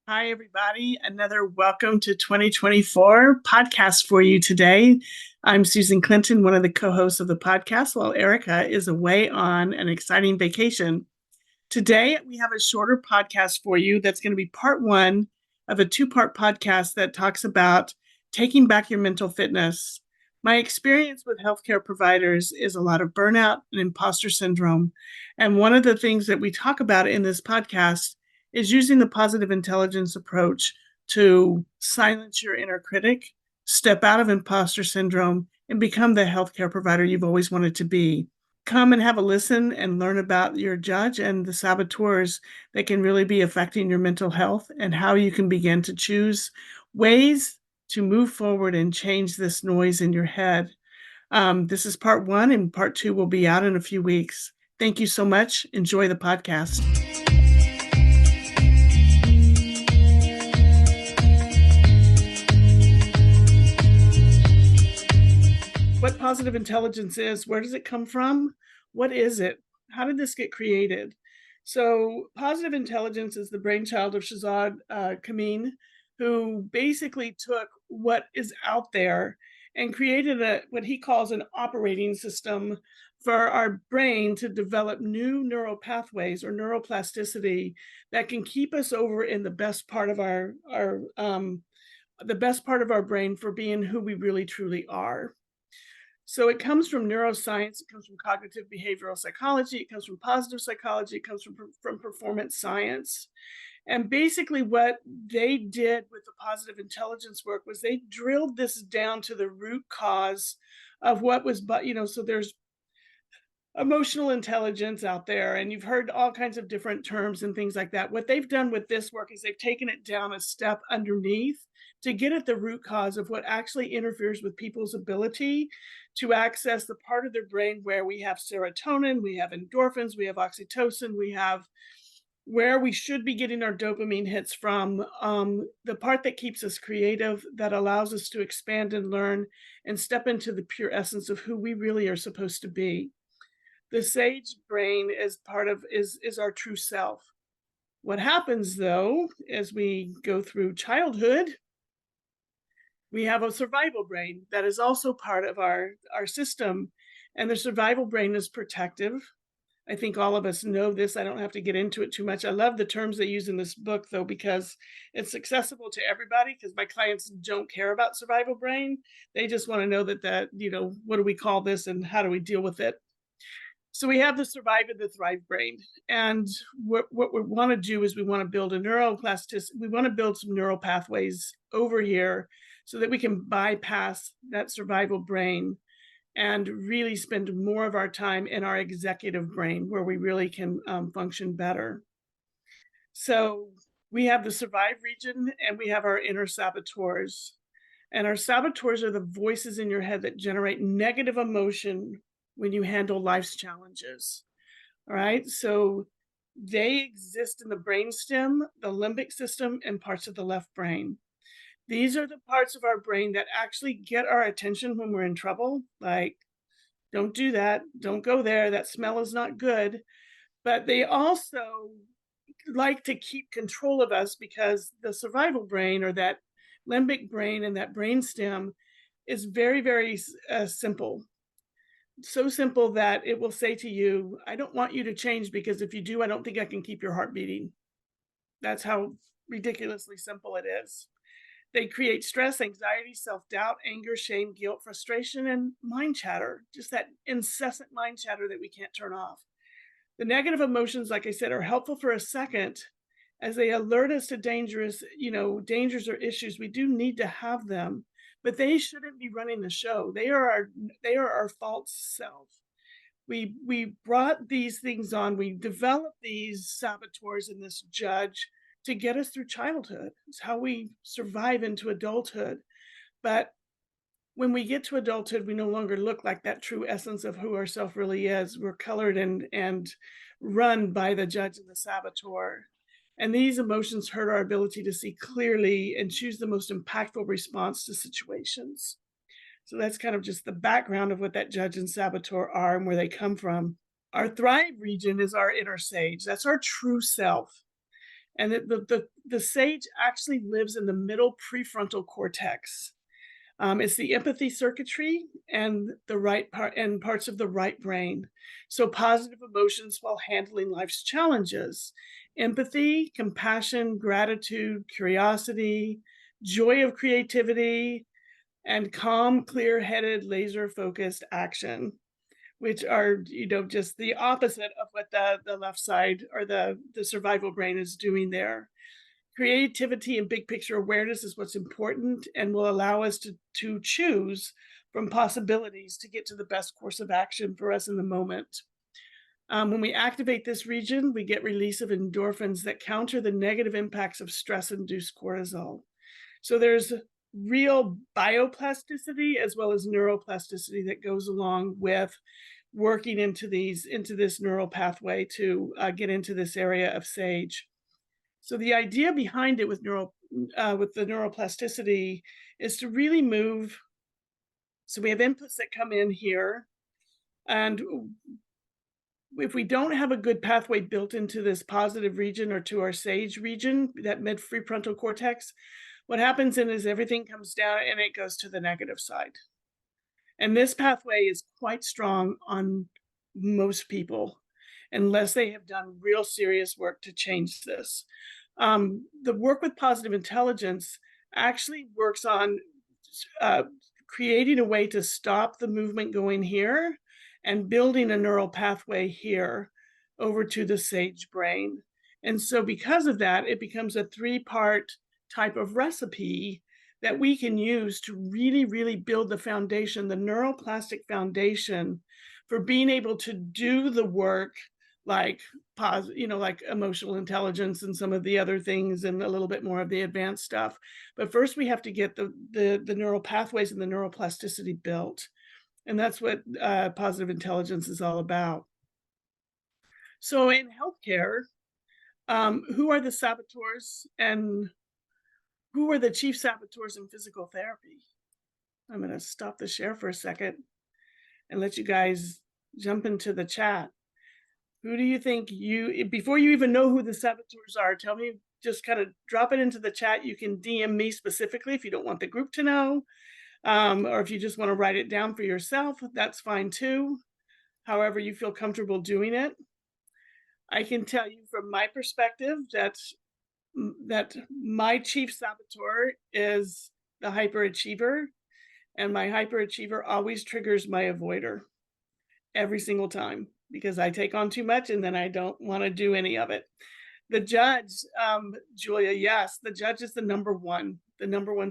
Hi, everybody. Another welcome to 2024 podcast for you today. I'm Susan Clinton, one of the co hosts of the podcast, while Erica is away on an exciting vacation. Today, we have a shorter podcast for you that's going to be part one of a two-part podcast that talks about taking back your mental fitness. My experience with healthcare providers is a lot of burnout and imposter syndrome. And one of the things that we talk about in this podcast is using the positive intelligence approach to silence your inner critic, step out of imposter syndrome, and become the healthcare provider you've always wanted to be. Come and have a listen and learn about your judge and the saboteurs that can really be affecting your mental health and how you can begin to choose ways to move forward and change this noise in your head. This is part one, and part two will be out in a few weeks. Thank you so much. Enjoy the podcast. What positive intelligence is, where does it come from? What is it? How did this get created? So, positive intelligence is the brainchild of Shazad Kamin, who basically took what is out there and created what he calls an operating system for our brain to develop new neural pathways or neuroplasticity that can keep us over in the best part of the best part of our brain for being who we really truly are. So it comes from neuroscience, it comes from cognitive behavioral psychology, it comes from positive psychology, it comes from performance science. And basically, what they did with the positive intelligence work was they drilled this down to the root cause of what was, so there's emotional intelligence out there, and you've heard all kinds of different terms and things like that. What they've done with this work is they've taken it down a step underneath to get at the root cause of what actually interferes with people's ability to access the part of their brain where we have serotonin, we have endorphins, we have oxytocin, we have where we should be getting our dopamine hits from, the part that keeps us creative, that allows us to expand and learn and step into the pure essence of who we really are supposed to be. The sage brain is is our true self. What happens though, as we go through childhood, we have a survival brain that is also part of our system, and the survival brain is protective. I think all of us know this. I don't have to get into it too much. I love the terms they use in this book, though, because it's accessible to everybody, because my clients don't care about survival brain. They just want to know what do we call this and how do we deal with it? So we have the survive and the thrive brain. And what we want to do is we want to build a neuroplasticity. We want to build some neural pathways over here so that we can bypass that survival brain and really spend more of our time in our executive brain where we really can function better. So we have the survive region and we have our inner saboteurs. And our saboteurs are the voices in your head that generate negative emotion when you handle life's challenges. All right. So they exist in the brainstem, the limbic system, and parts of the left brain. These are the parts of our brain that actually get our attention when we're in trouble. Like, don't do that. Don't go there. That smell is not good. But they also like to keep control of us because the survival brain or that limbic brain and that brainstem is very, very simple. So simple that it will say to you, I don't want you to change because if you do, I don't think I can keep your heart beating. That's how ridiculously simple it is. They create stress, anxiety, self-doubt, anger, shame, guilt, frustration, and mind chatter, just that incessant mind chatter that we can't turn off. The negative emotions, like I said, are helpful for a second as they alert us to dangers or issues. We do need to have them, but they shouldn't be running the show. They are our false self. We brought these things on. We developed these saboteurs in this judge to get us through childhood. It's how we survive into adulthood. But when we get to adulthood, we no longer look like that true essence of who ourself really is. We're colored and run by the judge and the saboteur. And these emotions hurt our ability to see clearly and choose the most impactful response to situations. So that's kind of just the background of what that judge and saboteur are and where they come from. Our thrive region is our inner sage. That's our true self. And the sage actually lives in the middle prefrontal cortex. It's the empathy circuitry and the right part and parts of the right brain. So positive emotions while handling life's challenges. Empathy, compassion, gratitude, curiosity, joy of creativity, and calm, clear-headed, laser-focused action, which are, just the opposite of what the left side or the survival brain is doing there. Creativity and big picture awareness is what's important and will allow us to choose from possibilities to get to the best course of action for us in the moment. When we activate this region, we get release of endorphins that counter the negative impacts of stress-induced cortisol. So there's real bioplasticity as well as neuroplasticity that goes along with working into this neural pathway to get into this area of sage. So the idea behind it with the neuroplasticity is to really move. So we have inputs that come in here, and if we don't have a good pathway built into this positive region or to our sage region, that mid prefrontal cortex, what happens then is everything comes down and it goes to the negative side. And this pathway is quite strong on most people, unless they have done real serious work to change this. The work with positive intelligence actually works on creating a way to stop the movement going here and building a neural pathway here over to the sage brain. And so because of that, it becomes a 3-part type of recipe that we can use to really, really build the foundation, the neuroplastic foundation for being able to do the work like like emotional intelligence and some of the other things and a little bit more of the advanced stuff. But first we have to get the neural pathways and the neuroplasticity built. And that's what positive intelligence is all about. So in healthcare, who are the saboteurs and who are the chief saboteurs in physical therapy? I'm going to stop the share for a second and let you guys jump into the chat. Who do you think before you even know who the saboteurs are, tell me, just kind of drop it into the chat. You can DM me specifically if you don't want the group to know, or if you just want to write it down for yourself, that's fine too. However you feel comfortable doing it. I can tell you from my perspective that my chief saboteur is the hyperachiever, and my hyperachiever always triggers my avoider every single time because I take on too much and then I don't want to do any of it. The judge, Julia, yes, the judge is the number one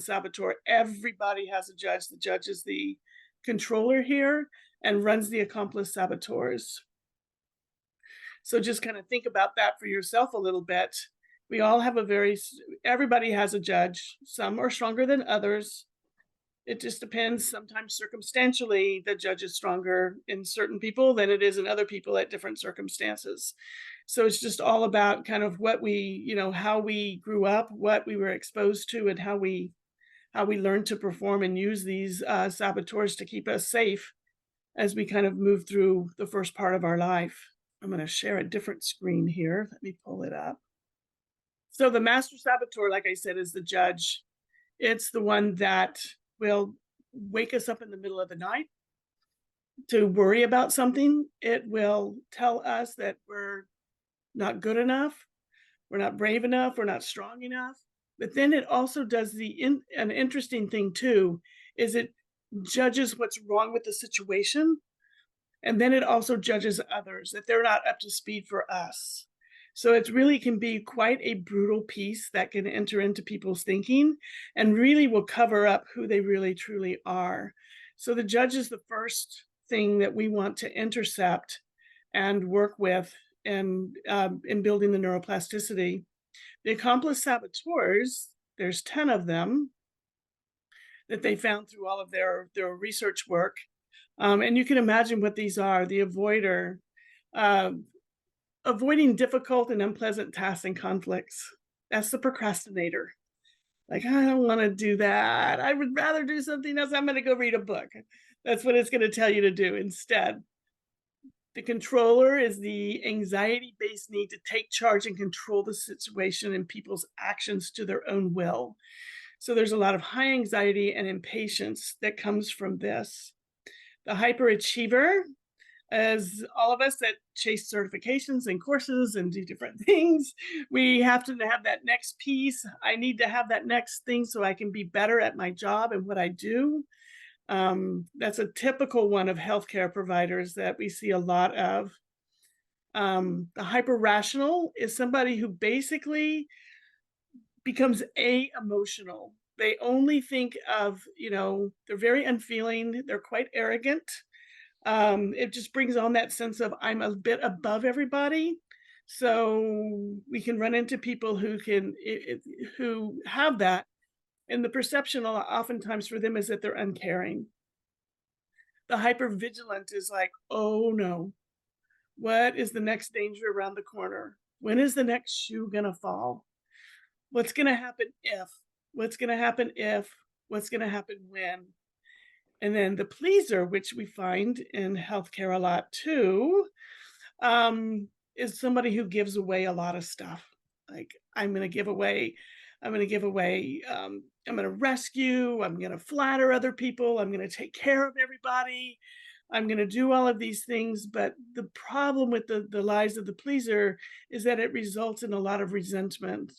saboteur. Everybody has a judge. The judge is the controller here and runs the accomplice saboteurs. So just kind of think about that for yourself a little bit. We all have everybody has a judge. Some are stronger than others. It just depends. Sometimes circumstantially, the judge is stronger in certain people than it is in other people at different circumstances. So it's just all about kind of what how we grew up, what we were exposed to, and how we learned to perform and use these saboteurs to keep us safe as we kind of move through the first part of our life. I'm going to share a different screen here. Let me pull it up. So the master saboteur, like I said, is the judge. It's the one that will wake us up in the middle of the night to worry about something. It will tell us that we're not good enough, we're not brave enough, we're not strong enough. But then it also does an interesting thing too, is it judges what's wrong with the situation. And then it also judges others, that they're not up to speed for us. So it really can be quite a brutal piece that can enter into people's thinking and really will cover up who they really truly are. So the judge is the first thing that we want to intercept and work with in building the neuroplasticity. The accomplice saboteurs, there's 10 of them that they found through all of their research work. And you can imagine what these are. The avoider, avoiding difficult and unpleasant tasks and conflicts. That's the procrastinator. Like, I don't want to do that. I would rather do something else. I'm going to go read a book. That's what it's going to tell you to do instead. The controller is the anxiety-based need to take charge and control the situation and people's actions to their own will. So there's a lot of high anxiety and impatience that comes from this. The hyperachiever, as all of us that chase certifications and courses and do different things, we have to have that next piece. I need to have that next thing so I can be better at my job and what I do. That's a typical one of healthcare providers that we see a lot of. The hyper rational is somebody who basically becomes emotional. They only think of, they're very unfeeling, they're quite arrogant. It just brings on that sense of I'm a bit above everybody. So we can run into people who who have that, and the perception oftentimes for them is that they're uncaring. The hypervigilant is like, oh no, what is the next danger around the corner? When is the next shoe gonna fall? What's gonna happen if? What's gonna happen if? What's gonna happen when? And then the pleaser, which we find in healthcare a lot too, is somebody who gives away a lot of stuff. Like, I'm going to give away, I'm going to rescue, I'm going to flatter other people, I'm going to take care of everybody, I'm going to do all of these things. But the problem with the lies of the pleaser is that it results in a lot of resentment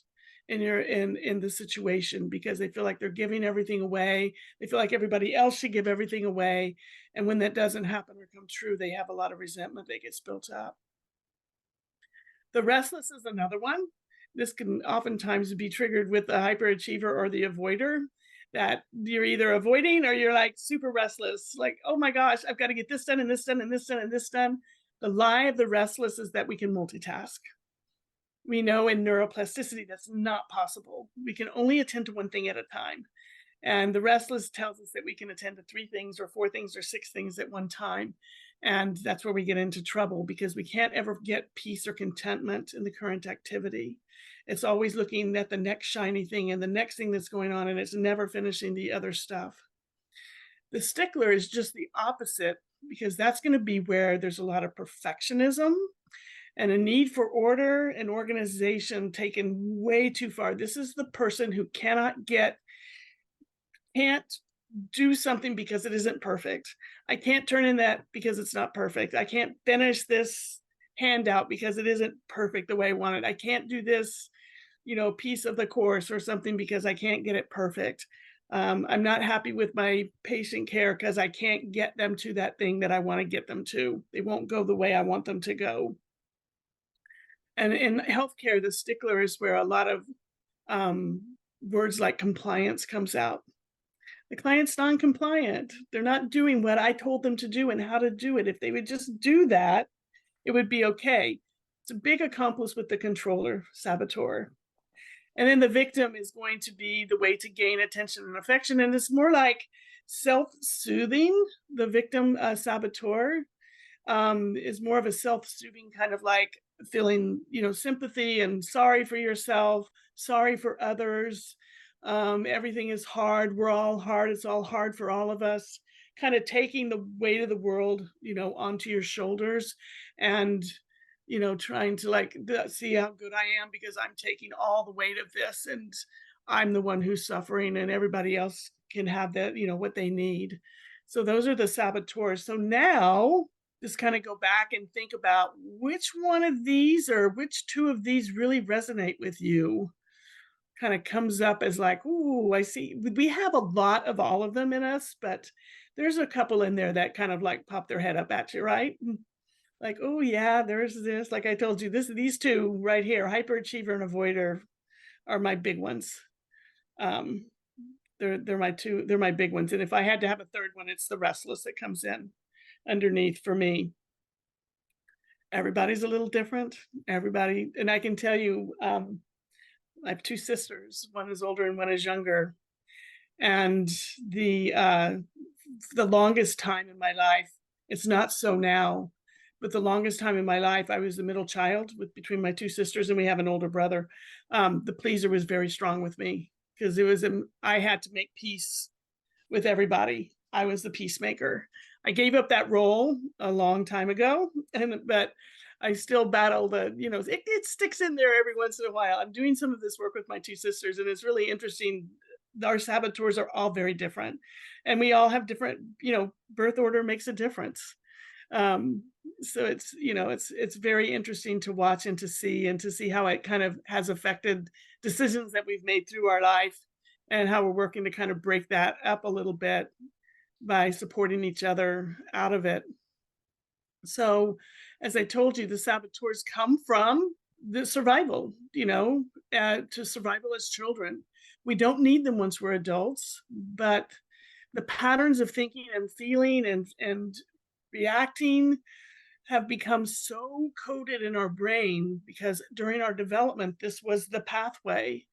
in the situation, because they feel like they're giving everything away. They feel like everybody else should give everything away. And when that doesn't happen or come true, they have a lot of resentment that gets built up. The restless is another one. This can oftentimes be triggered with the hyperachiever or the avoider, that you're either avoiding or you're like super restless. Like, oh my gosh, I've got to get this done and this done and this done and this done. The lie of the restless is that we can multitask. We know in neuroplasticity that's not possible. We can only attend to one thing at a time. And the restless tells us that we can attend to 3 things or 4 things or 6 things at one time. And that's where we get into trouble, because we can't ever get peace or contentment in the current activity. It's always looking at the next shiny thing and the next thing that's going on, and it's never finishing the other stuff. The stickler is just the opposite, because that's going to be where there's a lot of perfectionism and a need for order and organization taken way too far. This is the person who can't do something because it isn't perfect. I can't turn in that because it's not perfect. I can't finish this handout because it isn't perfect the way I want it. I can't do this, piece of the course or something because I can't get it perfect. I'm not happy with my patient care because I can't get them to that thing that I want to get them to. They won't go the way I want them to go. And in healthcare, the stickler is where a lot of words like compliance comes out. The client's non-compliant. They're not doing what I told them to do and how to do it. If they would just do that, it would be okay. It's a big accomplice with the controller, saboteur. And then the victim is going to be the way to gain attention and affection. And it's more like self-soothing. The victim saboteur is more of a self-soothing kind of like feeling, sympathy and sorry for yourself, sorry for others. Everything is hard. We're all hard. It's all hard for all of us. Kind of taking the weight of the world, onto your shoulders, and, trying to like see how good I am because I'm taking all the weight of this, and I'm the one who's suffering, and everybody else can have that, what they need. So those are the saboteurs. So now just kind of go back and think about which one of these or which 2 of these really resonate with you. Kind of comes up as like, ooh, I see. We have a lot of all of them in us, but there's a couple in there that kind of like pop their head up at you, right? Like, oh yeah, there's this. Like I told you, these 2 right here, hyperachiever and avoider, are my big ones. They're my 2. They're my big ones. And if I had to have a third one, it's the restless that comes in underneath for me. Everybody's a little different. Everybody, and I can tell you, I have 2 sisters. One is older and one is younger. And the longest time in my life, it's not so now, but the longest time in my life, I was the middle child between my 2 sisters, and we have an older brother. The pleaser was very strong with me because I had to make peace with everybody. I was the peacemaker. I gave up that role a long time ago, but I still battle it sticks in there every once in a while. I'm doing some of this work with my two sisters, and it's really interesting. Our saboteurs are all very different, and we all have different, birth order makes a difference. Um, so it's very interesting to watch and to see how it kind of has affected decisions that we've made through our life, and how we're working to kind of break that up a little bit by supporting each other out of it. So, as I told you, the saboteurs come from the survival, to survival as children. We don't need them once we're adults, but the patterns of thinking and feeling and reacting have become so coded in our brain because during our development, this was the pathway.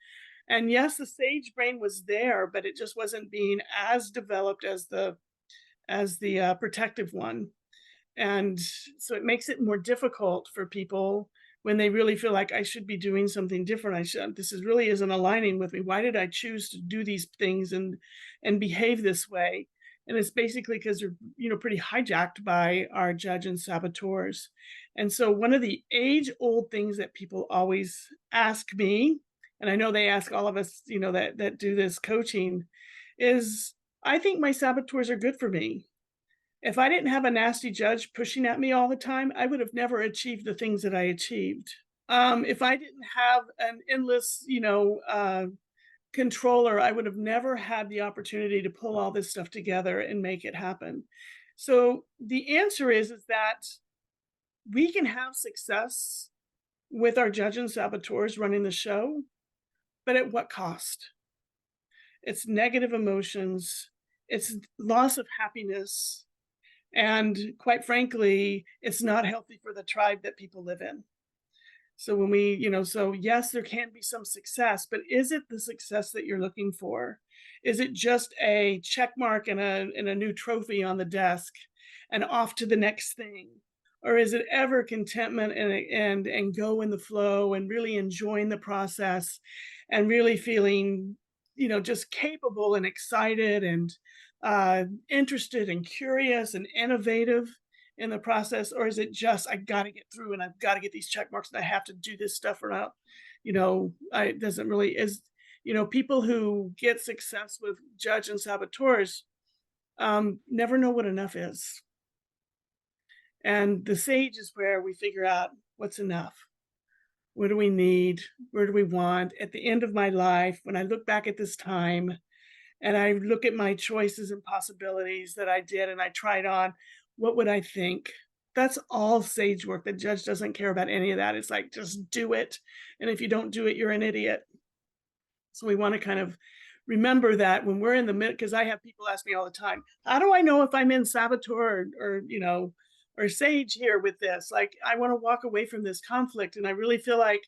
And yes, the sage brain was there, but it just wasn't being as developed as the protective one. And so it makes it more difficult for people when they really feel like I should be doing something different. This is really isn't aligning with me. Why did I choose to do these things and behave this way? And it's basically because they're, pretty hijacked by our judge and saboteurs. And so one of the age-old things that people always ask me, and I know they ask all of us, that do this coaching, is I think my saboteurs are good for me. If I didn't have a nasty judge pushing at me all the time, I would have never achieved the things that I achieved. If I didn't have an endless, controller, I would have never had the opportunity to pull all this stuff together and make it happen. So the answer is that we can have success with our judge and saboteurs running the show, but at what cost? It's negative emotions, it's loss of happiness, and quite frankly, it's not healthy for the tribe that people live in. So when so yes, there can be some success, but is it the success that you're looking for? Is it just a check mark and a new trophy on the desk and off to the next thing? Or is it ever contentment and go in the flow and really enjoying the process and really feeling, just capable and excited and interested and curious and innovative in the process? Or is it just I got to get through and I've got to get these check marks and I have to do this stuff or not? It doesn't really is. People who get success with judge and saboteurs never know what enough is. And the sage is where we figure out what's enough. What do we need? Where do we want? At the end of my life, when I look back at this time and I look at my choices and possibilities that I did and I tried on, what would I think? That's all sage work. The judge doesn't care about any of that. It's like, just do it. And if you don't do it, you're an idiot. So we want to kind of remember that when we're in the middle, because I have people ask me all the time, how do I know if I'm in saboteur or sage here with this? Like, I want to walk away from this conflict. And I really feel like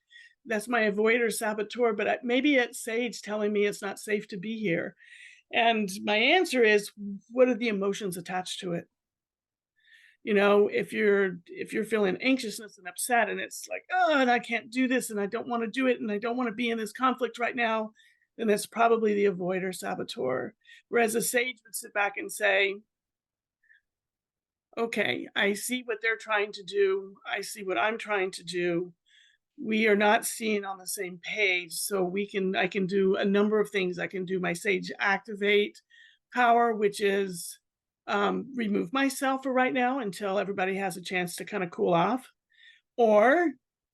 that's my avoider saboteur, but maybe it's sage telling me it's not safe to be here. And my answer is, what are the emotions attached to it? If you're feeling anxiousness and upset and it's like, oh, and I can't do this and I don't want to do it and I don't want to be in this conflict right now, then that's probably the avoider saboteur. Whereas a sage would sit back and say, okay, I see what they're trying to do. I see what I'm trying to do. We are not seeing on the same page. So I can do a number of things. I can do my sage activate power, which is remove myself for right now until everybody has a chance to kind of cool off. Or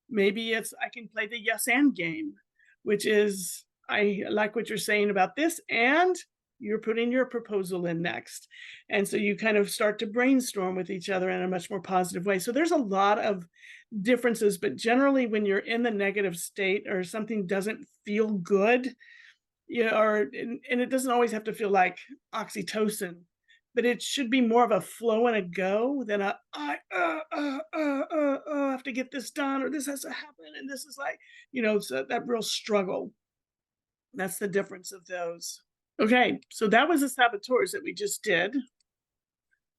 maybe I can play the yes and game, which is, I like what you're saying about this, and you're putting your proposal in next. And so you kind of start to brainstorm with each other in a much more positive way. So there's a lot of differences, but generally when you're in the negative state or something doesn't feel good, and it doesn't always have to feel like oxytocin, but it should be more of a flow and a go than I have to get this done, or this has to happen. And this is like, so that real struggle. That's the difference of those. Okay, so that was the saboteurs that we just did,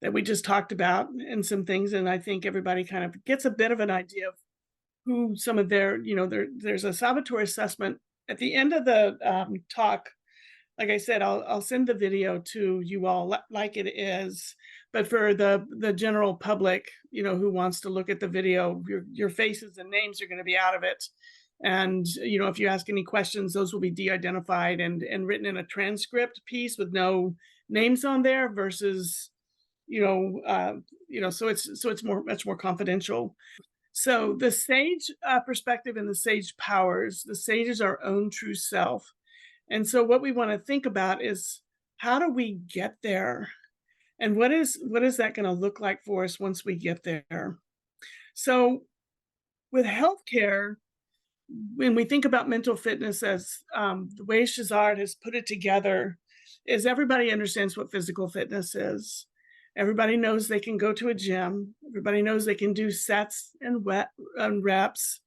that we just talked about, and some things. And I think everybody kind of gets a bit of an idea of who some of there's a saboteur assessment at the end of the talk. like I said, I'll send the video to you all like it is. But for the general public, who wants to look at the video, your faces and names are going to be out of it. And if you ask any questions, those will be de-identified and written in a transcript piece with no names on there versus so it's much more confidential. So the sage perspective and the sage powers. The sage is our own true self. And so what we want to think about is, how do we get there? And what is that going to look like for us once we get there? So with healthcare, when we think about mental fitness, as the way Shazard has put it together, is everybody understands what physical fitness is. Everybody knows they can go to a gym. Everybody knows they can do sets and reps.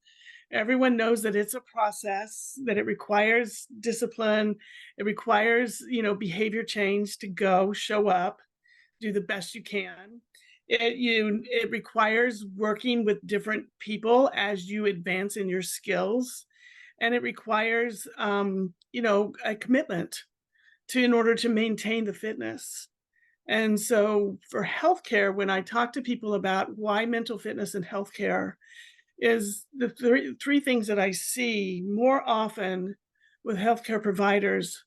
Everyone knows that it's a process, that it requires discipline. It requires, behavior change to show up, do the best you can. It requires working with different people as you advance in your skills, and it requires a commitment in order to maintain the fitness. And so for healthcare, when I talk to people about why mental fitness and healthcare, is the three things that I see more often with healthcare providers,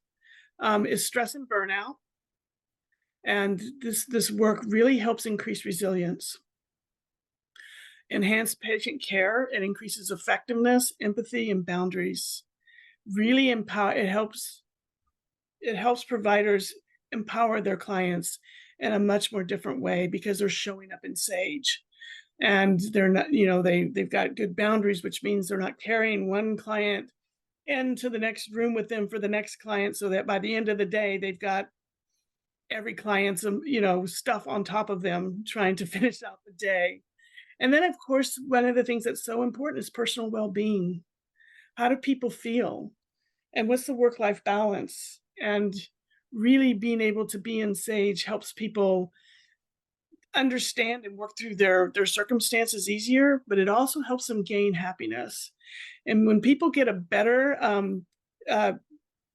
is stress and burnout. And this work really helps increase resilience, enhance patient care. It increases effectiveness, empathy, and boundaries. Really it helps providers empower their clients in a much more different way, because they're showing up in sage, and they're not, they've got good boundaries, which means they're not carrying one client into the next room with them for the next client, so that by the end of the day, they've got every client's, stuff on top of them trying to finish out the day. And then, of course, one of the things that's so important is personal well-being. How do people feel? And what's the work-life balance? And really being able to be in sage helps people understand and work through their circumstances easier, but it also helps them gain happiness. And when people get a better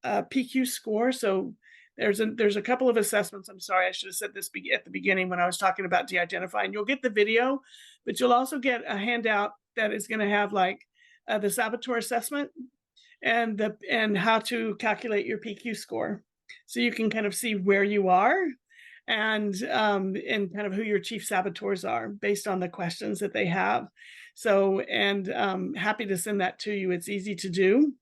PQ score, so there's a couple of assessments. I'm sorry, I should have said this at the beginning when I was talking about de-identifying. You'll get the video, but you'll also get a handout that is going to have like the saboteur assessment and how to calculate your PQ score, so you can kind of see where you are and kind of who your chief saboteurs are based on the questions that they have. So, and happy to send that to you. It's easy to do.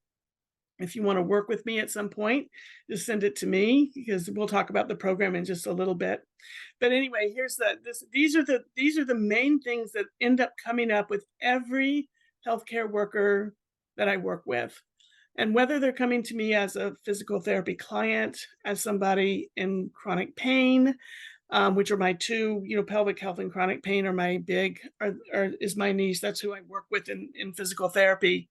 If you want to work with me at some point, just send it to me, because we'll talk about the program in just a little bit. But anyway, these are the main things that end up coming up with every healthcare worker that I work with. And whether they're coming to me as a physical therapy client, as somebody in chronic pain, which are my two, pelvic health and chronic pain are my is my niche. That's who I work with in physical therapy.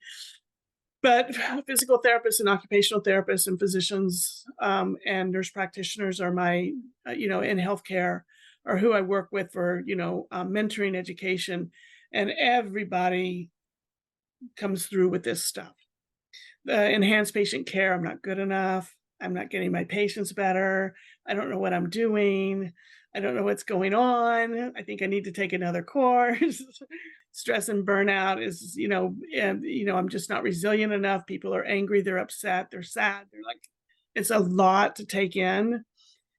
But physical therapists and occupational therapists and physicians and nurse practitioners are my, in healthcare, are who I work with for, mentoring, education, and everybody comes through with this stuff. The enhanced patient care, I'm not good enough. I'm not getting my patients better. I don't know what I'm doing. I don't know what's going on. I think I need to take another course. Stress and burnout is, I'm just not resilient enough. People are angry, they're upset, they're sad. They're like, it's a lot to take in.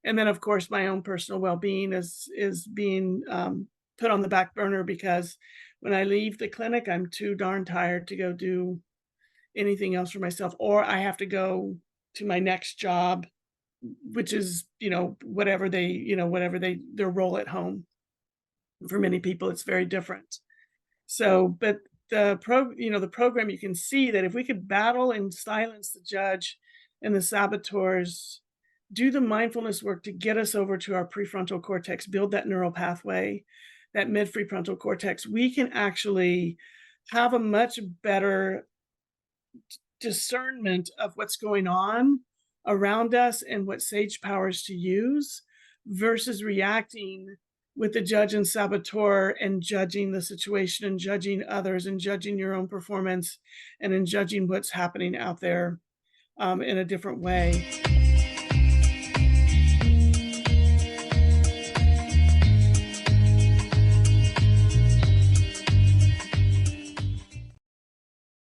And then, of course, my own personal well-being is being put on the back burner, because when I leave the clinic, I'm too darn tired to go do anything else for myself, or I have to go to my next job, which is, whatever their role at home. For many people, it's very different. So, but the program, you can see that if we could battle and silence the judge and the saboteurs, do the mindfulness work to get us over to our prefrontal cortex, build that neural pathway, that mid-prefrontal cortex, we can actually have a much better discernment of what's going on around us and what sage powers to use, versus reacting with the judge and saboteur and judging the situation and judging others and judging your own performance and in judging what's happening out there in a different way.